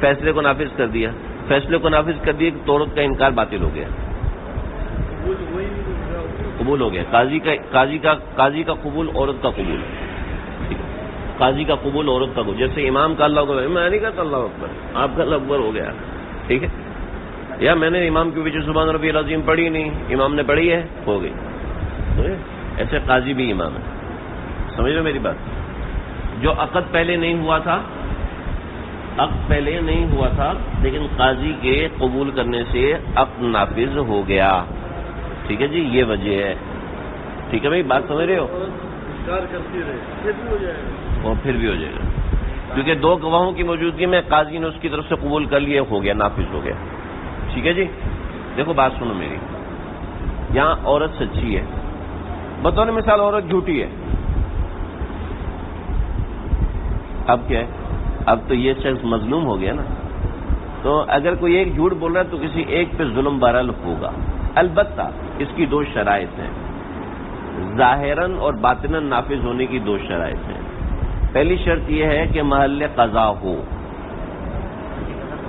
فیصلے کو نافذ کر دیا، فیصلے کو نافذ کر دیا کہ عورت کا انکار باطل ہو گیا، قبول ہو گیا. قاضی کا قبول، عورت کا قبول، ٹھیک ہے، قاضی کا قبول، عورت کا قبول. جیسے امام کا اللہ اکبر، میں نہیں کہتا اللہ اکبر، آپ کا اللہ اکبر ہو گیا، ٹھیک ہے. یا میں نے امام کے پیچھے سبحان ربی العظیم پڑھی نہیں، امام نے پڑھی ہے، ہو گئی. ایسے قاضی بھی امام ہے. سمجھ رہے میری بات؟ جو عقد پہلے نہیں ہوا تھا، عقد پہلے نہیں ہوا تھا لیکن قاضی کے قبول کرنے سے عقد نافذ ہو گیا، ٹھیک ہے جی، یہ وجہ ہے. ٹھیک ہے بھائی، بات سمجھ رہے ہو؟ کرتی رہے پھر بھی ہو جائے گا، اور پھر بھی ہو جائے گا، کیونکہ دو گواہوں کی موجودگی میں قاضی نے اس کی طرف سے قبول کر لیا، ہو گیا، نافذ ہو گیا. ٹھیک ہے جی. دیکھو بات سنو میری، یہاں عورت سچی ہے، بطور مثال عورت جھوٹی ہے. اب کیا ہے؟ اب تو یہ شخص مظلوم ہو گیا نا. تو اگر کوئی ایک جھوٹ بول رہا ہے تو کسی ایک پہ ظلم بہرحال ہوگا. البتہ اس کی دو شرائط ہیں، ظاہراً اور باطناً نافذ ہونے کی دو شرائط ہیں. پہلی شرط یہ ہے کہ محل قضا ہو.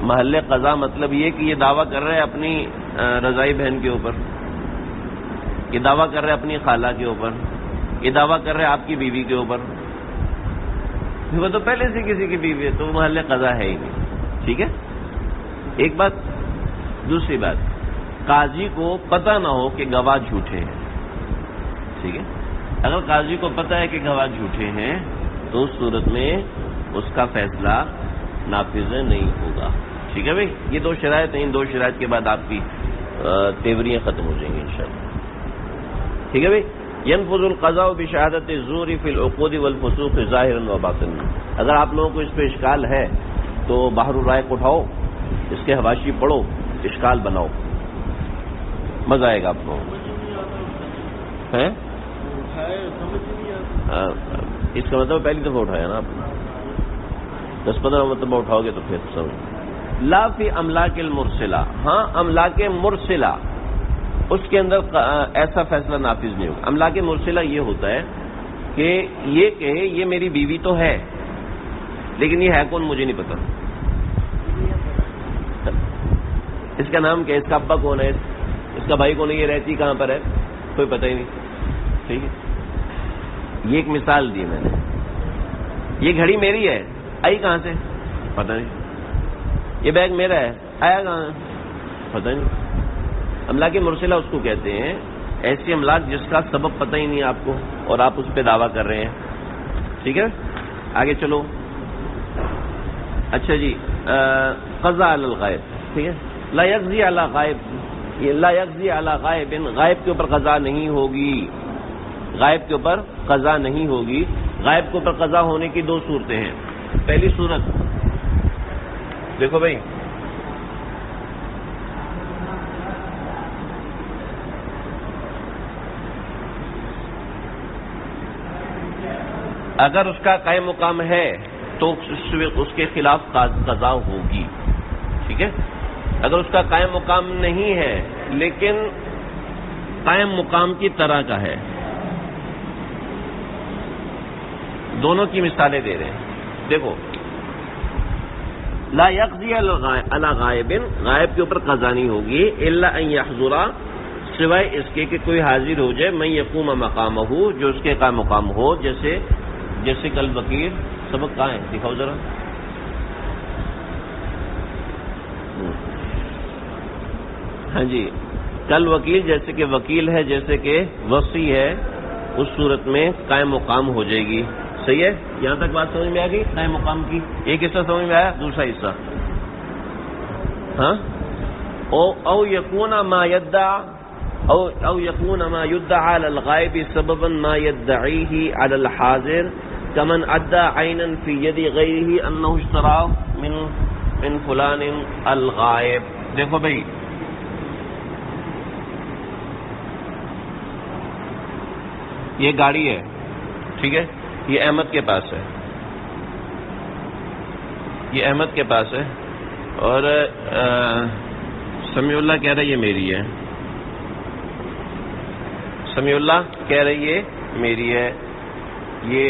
محل قضا مطلب یہ کہ یہ دعویٰ کر رہے ہیں اپنی رضائی بہن کے اوپر، یہ دعویٰ کر رہے ہیں اپنی خالہ کے اوپر، یہ دعویٰ کر رہے ہیں آپ کی بیوی کے اوپر. وہ تو پہلے سے کسی کی بیوی ہے تو وہ محل قضا ہے ہی نہیں. ٹھیک ہے، ایک بات. دوسری بات، قاضی کو پتہ نہ ہو کہ گواہ جھوٹے ہیں. ٹھیک ہے، اگر قاضی کو پتہ ہے کہ گواہ جھوٹے ہیں تو اس صورت میں اس کا فیصلہ نافذ نہیں ہوگا. ٹھیک ہے بھائی، یہ دو شرائط ہیں، ان دو شرائط کے بعد آپ کی تیوریاں ختم ہو جائیں گی انشاءاللہ. ٹھیک ہے بھائی. ينفذ القضاء بشهادة الزور في العقود والفسوق ظاهرا وباطنا. اگر آپ لوگوں کو اس پہ اشکال ہے تو بحر الرائق اٹھاؤ، اس کے حواشی پڑھو، اشکال بناؤ، مزہ آئے گا آپ کو. اس کا مطلب پہلی دفعہ اٹھایا نا آپ نے، 10-15 مرتبہ اٹھاؤ گے تو پھر سمجھ. لا فی املاک المرسلہ. ہاں املاک مرسلہ، اس کے اندر ایسا فیصلہ نافذ نہیں ہوگا. املاک مرسلہ یہ ہوتا ہے کہ یہ کہے یہ میری بیوی تو ہے لیکن یہ ہے کون مجھے نہیں پتا، اس کا نام کیا ہے، اس کا ابا کون ہے، اس کا بھائی کون ہے، یہ رہتی کہاں پر ہے، کوئی پتہ ہی نہیں. ٹھیک ہے، یہ ایک مثال دی میں نے. یہ گھڑی میری ہے، آئی کہاں سے پتہ نہیں. یہ بیگ میرا ہے، آیا کہاں ہے پتہ نہیں. املاک مرسلہ اس کو کہتے ہیں، ایسی املاک جس کا سبب پتہ ہی نہیں آپ کو اور آپ اس پہ دعویٰ کر رہے ہیں. ٹھیک ہے، آگے چلو. اچھا جی، قضاء علی الغائب. ٹھیک ہے، لا یقضی علی غائب. یہ لا یقضی علی غائب، غائب کے اوپر قضا نہیں ہوگی. غائب کے اوپر قضا نہیں ہوگی. غائب کے اوپر قضا ہونے کی دو صورتیں ہیں. پہلی صورت دیکھو بھائی، اگر اس کا قائم مقام ہے تو اس کے خلاف قضا ہوگی. ٹھیک ہے، اگر اس کا قائم مقام نہیں ہے لیکن قائم مقام کی طرح کا ہے. دونوں کی مثالیں دے رہے ہیں. دیکھو، لا یقضی علی غائب، غائب کے اوپر قضا نہیں ہوگی، الا ان یحضر، سوائے اس کے کہ کوئی حاضر ہو جائے، من یقوم مقامہ، جو اس کے قائم مقام ہو. جیسے کل وکیل، سبق کہاں ہے دکھاؤ ذرا. ہاں جی، کل وکیل، جیسے کہ وکیل ہے، جیسے کہ وصی ہے، اس صورت میں قائم مقام ہو جائے گی. صحیح ہے، یہاں تک بات سمجھ میں آ گئی قائم مقام کی. ایک حصہ سمجھ میں آیا، دوسرا حصہ ہاں. او یکون ما یدعی او یکون ما یدعی علی الغائب سببا ما یدعیہ علی الحاضر، کمن ادعى عینا فی ید غیرہ انہ اشتراه من من فلان الغائب. دیکھو بھائی یہ گاڑی ہے, ٹھیک ہے, یہ احمد کے پاس ہے, یہ احمد کے پاس ہے, اور سمیع اللہ کہہ رہا ہے یہ میری ہے, سمیع اللہ کہہ رہی ہے میری ہے, یہ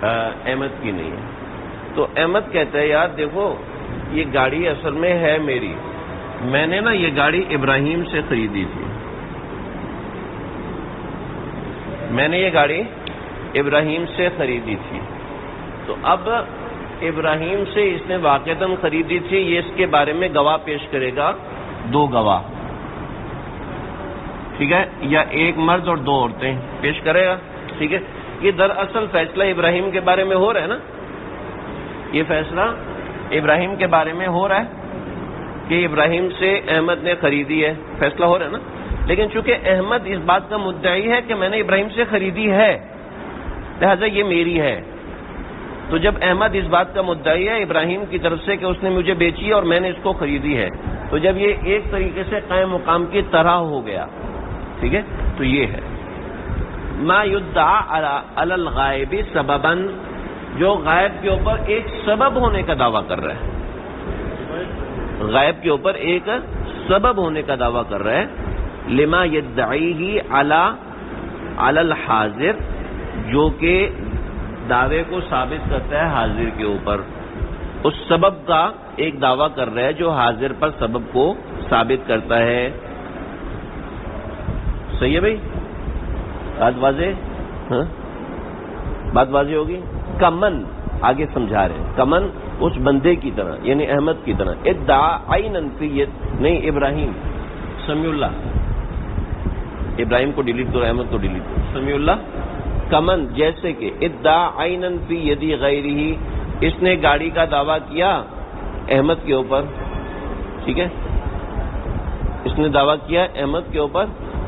احمد کی نہیں ہے. تو احمد کہتا ہے یار دیکھو یہ گاڑی اصل میں ہے میری, میں نے نا یہ گاڑی ابراہیم سے خریدی تھی, میں نے یہ گاڑی ابراہیم سے خریدی تھی. تو اب ابراہیم سے اس نے واقعتاً خریدی تھی, یہ اس کے بارے میں گواہ پیش کرے گا, 2 گواہ, ٹھیک ہے, یا ایک مرد اور 2 عورتیں پیش کرے گا, ٹھیک ہے. یہ دراصل فیصلہ ابراہیم کے بارے میں ہو رہا ہے نا, یہ فیصلہ ابراہیم کے بارے میں ہو رہا ہے کہ ابراہیم سے احمد نے خریدی ہے, فیصلہ ہو رہا ہے نا. لیکن چونکہ احمد اس بات کا مدعی ہے کہ میں نے ابراہیم سے خریدی ہے, لہذا یہ میری ہے. تو جب احمد اس بات کا مدعی ہے ابراہیم کی طرف سے کہ اس نے مجھے بیچی اور میں نے اس کو خریدی ہے, تو جب یہ ایک طریقے سے قائم مقام کی طرح ہو گیا, ٹھیک ہے, تو یہ ہے ما یدعى علی الغائب سببا, جو غائب کے اوپر ایک سبب ہونے کا دعویٰ کر رہا ہے, غائب کے اوپر ایک سبب ہونے کا دعویٰ کر رہا ہے, لما یدعیہ علی الحاضر, جو کہ دعوے کو ثابت کرتا ہے حاضر کے اوپر, اس سبب کا ایک دعویٰ کر رہا ہے جو حاضر پر سبب کو ثابت کرتا ہے. صحیح ہے بھائی, بات واضح, ہاں بات واضح ہوگی. کمن آگے سمجھا رہے ہیں, کمن اس بندے کی طرح, یعنی احمد کی طرح, ادعا عین فی نہیں ابراہیم, سمیع اللہ, ابراہیم کو ڈیلیٹ کرو, احمد کو ڈیلیٹ کرو, سمیع اللہ, کمن جیسے کہ ادعا عین فی یدی غیرہ, اس نے گاڑی کا دعویٰ کیا احمد کے اوپر, ٹھیک ہے, اس نے دعویٰ کیا احمد کے اوپر,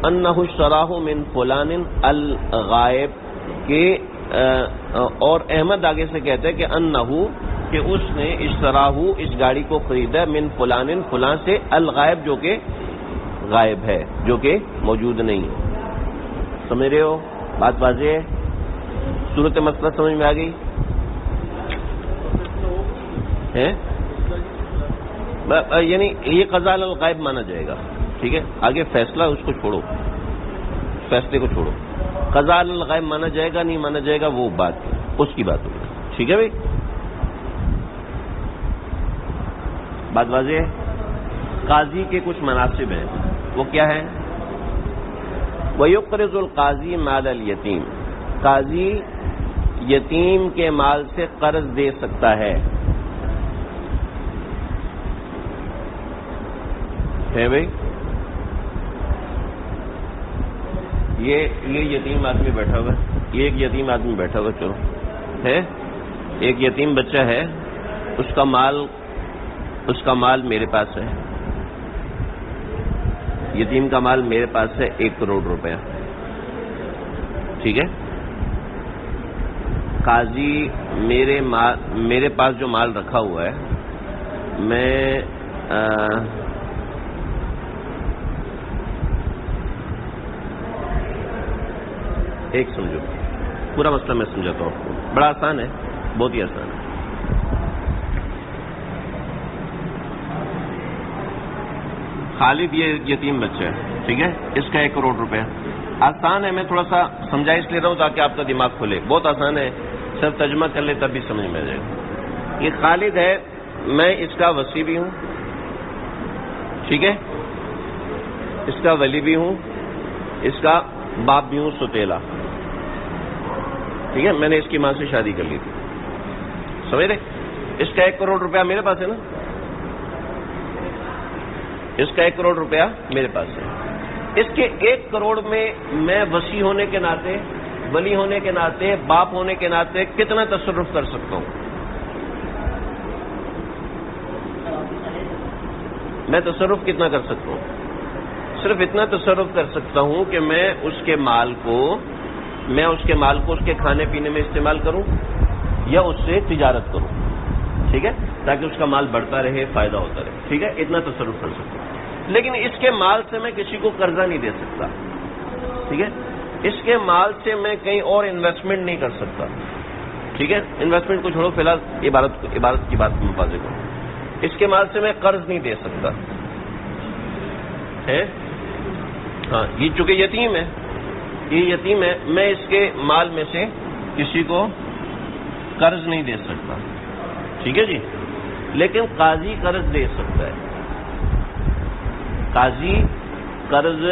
انہ اشتراہ من فلان الغائب, کہ اور احمد آگے سے کہتا ہے کہ انہ, کہ اس نے اشتراہ اس گاڑی کو خریدا من فلان فلاں سے, الغائب جو کہ غائب ہے, جو کہ موجود نہیں ہے. سمجھ رہے ہو, بات واضح ہے, صورت مسئلہ سمجھ میں آ گئی ہے, یعنی یہ قضاء الغائب مانا جائے گا, ٹھیک ہے. آگے فیصلہ اس کو چھوڑو, فیصلے کو چھوڑو, قضاء الغائب مانا جائے گا نہیں مانا جائے گا وہ بات اس کی بات ہوگی, ٹھیک ہے بھائی, بات واضح ہے. قاضی کے کچھ مناسب ہیں, وہ کیا ہے؟ وَيُقْرِضُ الْقَاضِي مَالَ الْيَتِيمِ, قاضی یتیم کے مال سے قرض دے سکتا ہے بھائی. یہ یتیم آدمی بیٹھا ہوا ہے, یہ ایک یتیم آدمی بیٹھا ہوا, چلو ہے, ایک یتیم بچہ ہے, اس کا مال میرے پاس ہے, یتیم کا مال میرے پاس ہے 1 کروڑ روپیہ, ٹھیک ہے. قاضی میرے پاس جو مال رکھا ہوا ہے, میں ایک سمجھو, پورا مسئلہ میں سمجھاتا ہوں آپ کو, بڑا آسان ہے, بہت ہی آسان ہے. خالد یہ یتیم بچہ ہے, ٹھیک ہے, اس کا 1 کروڑ روپیہ. آسان ہے, میں تھوڑا سا سمجھا اس لیے رہا ہوں تاکہ آپ کا دماغ کھلے, بہت آسان ہے, صرف ترجمہ کر لے تب بھی سمجھ میں آ جائے گا. یہ خالد ہے, میں اس کا وصی بھی ہوں, ٹھیک ہے, اس کا ولی بھی ہوں, اس کا باپ بھی ہوں ستیلا, ٹھیک ہے, میں نے اس کی ماں سے شادی کر لی تھی, سمجھ رہے. اس کا 1 کروڑ روپیہ میرے پاس ہے نا, اس کا 1 کروڑ روپیہ میرے پاس ہے. اس کے 1 کروڑ میں وصی ہونے کے ناطے, ولی ہونے کے ناطے, باپ ہونے کے ناطے کتنا تصرف کر سکتا ہوں؟ میں تصرف کتنا کر سکتا ہوں؟ صرف اتنا تصرف کر سکتا ہوں کہ میں اس کے مال کو اس کے کھانے پینے میں استعمال کروں یا اس سے تجارت کروں, ٹھیک ہے. تاکہ اس کا مال بڑھتا رہے، فائدہ ہوتا رہے، ٹھیک ہے، اتنا تصرف کر سکتا ہوں. لیکن اس کے مال سے میں کسی کو قرضہ نہیں دے سکتا، ٹھیک ہے، اس کے مال سے میں کہیں اور انویسٹمنٹ نہیں کر سکتا، ٹھیک ہے، انویسٹمنٹ کو چھوڑو، فی الحال عبادت کی بات مفاظ کرو. اس کے مال سے میں قرض نہیں دے سکتا ہے، ہاں، یہ چونکہ یتیم ہے، یہ یتیم ہے، میں اس کے مال میں سے کسی کو قرض نہیں دے سکتا، ٹھیک ہے جی. لیکن قاضی قرض دے سکتا ہے، قاضی قرض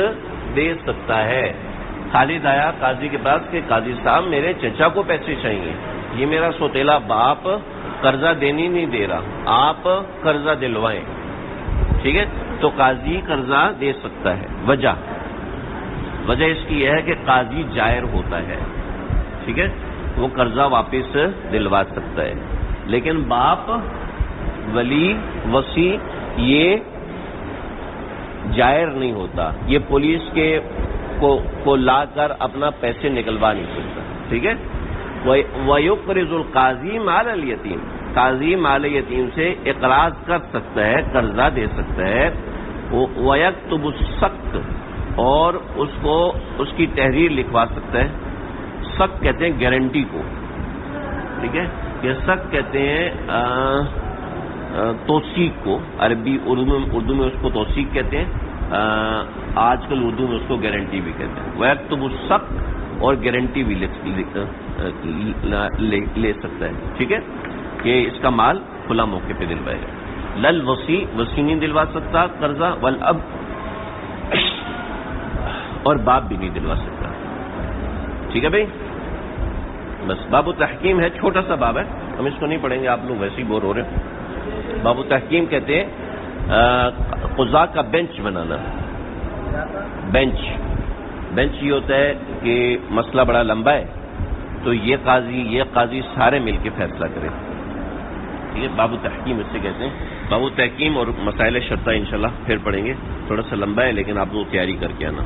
دے سکتا ہے. خالد آیا قاضی کے پاس کہ قاضی صاحب میرے چچا کو پیسے چاہیے، یہ میرا سوتیلا باپ قرضہ دینی نہیں دے رہا، آپ قرضہ دلوائیں، ٹھیک ہے. تو قاضی قرضہ دے سکتا ہے. وجہ اس کی یہ ہے کہ قاضی جائر ہوتا ہے، ٹھیک ہے، وہ قرضہ واپس دلوا سکتا ہے. لیکن باپ، ولی، وصی یہ جائر نہیں ہوتا، یہ پولیس کے کو لا کر اپنا پیسے نکلوا نہیں سکتا، ٹھیک ہے. وَيُقْرِضُ الْقَاضِي مَالَ الْيَتِيمِ، قاضی مال یتیم سے اقراض کر سکتا ہے، قرضہ دے سکتا ہے. وَيَكْتُبُ السَّقْط، اور اس کی تحریر لکھوا سکتا ہے. سق کہتے ہیں گارنٹی کو، ٹھیک ہے، یہ سق کہتے ہیں توثیق کو، عربی اردو میں اس کو توثیق کہتے ہیں، آج کل اردو میں اس کو گارنٹی بھی کہتے ہیں. وَيَكْتُبُ السَّقْط، اور گارنٹی بھی لے سکتا ہے، ٹھیک ہے، کہ اس کا مال کھلا موقع پہ دلوائے گا. لل وصی نہیں دلوا سکتا قرضہ، والاب، اور باپ بھی نہیں دلوا سکتا، ٹھیک ہے بھائی. بس باب تحکیم ہے، چھوٹا سا باب ہے، ہم اس کو نہیں پڑھیں گے، آپ لوگ ویسے ہی بور ہو رہے ہیں. باب تحکیم کہتے ہیں قضاء کا بینچ بنانا. بینچ یہ ہوتا ہے کہ مسئلہ بڑا لمبا ہے تو یہ قاضی سارے مل کے فیصلہ کرے، ٹھیک ہے. باب تحکیم اس سے کہتے ہیں. باب تحکیم اور مسائل شرطہ انشاءاللہ پھر پڑھیں گے، تھوڑا سا لمبا ہے لیکن آپ لوگ تیاری کر کے آنا.